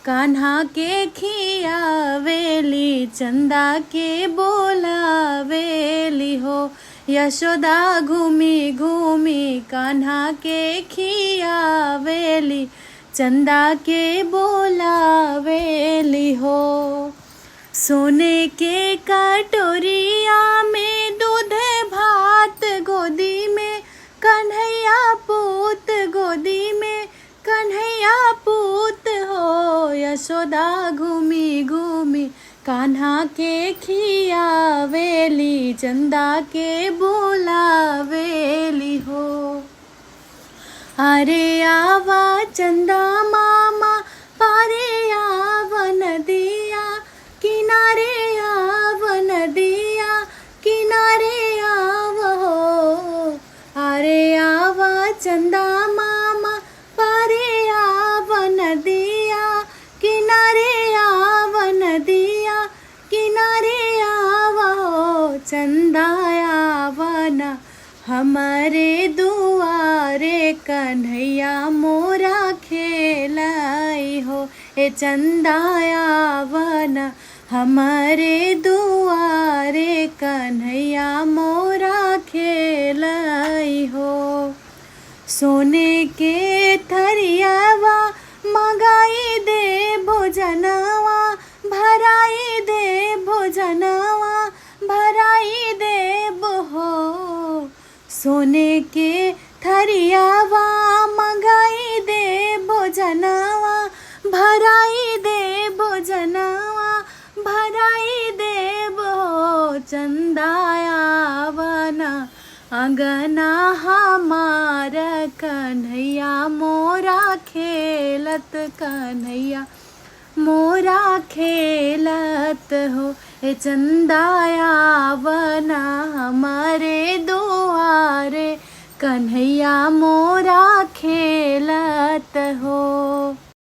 कान्हा के खियावेली चंदा के बोलावेली हो। यशोदा घूमी घूमी कान्हा के खियावेली चंदा के बोलावेली हो। सोने के कटोरिया में दूध भात गोदी में कन्हैया पूत गोदी में कन्हैया पूत हो। यशोदा घूमी घूमी कान्हा के खियावेली चंदा के बोलावेली हो। अरे आवा चंदा मामा पारे आवा नदिया किनारे आव नदिया किनारे आव हो। अरे आवा चंदा मामा पारे आव नदिया किनारे आव नदिया किनारे आव हो। चंदा आवना हमारे दुआरे कन्हैया मोरा खेलाई हो। ए चंदा आवना हमारे दुआरे कन्हैया मोरा खेलाई हो। सोने के थरियावा मंगाई दे भोजनवा भराई दे भोजनवा भराई दे हो। सोने के थरियावा मंगाई दे भोजनवा भराई दे भोजनवा भराई देव हो। चंदा आवना अंगना हमार कन्हैया मोरा खेलत कन्हैया मोरा खेलत हो। ए चंदा आवना हमारे दुआरे कन्हैया मोरा खेलत हो।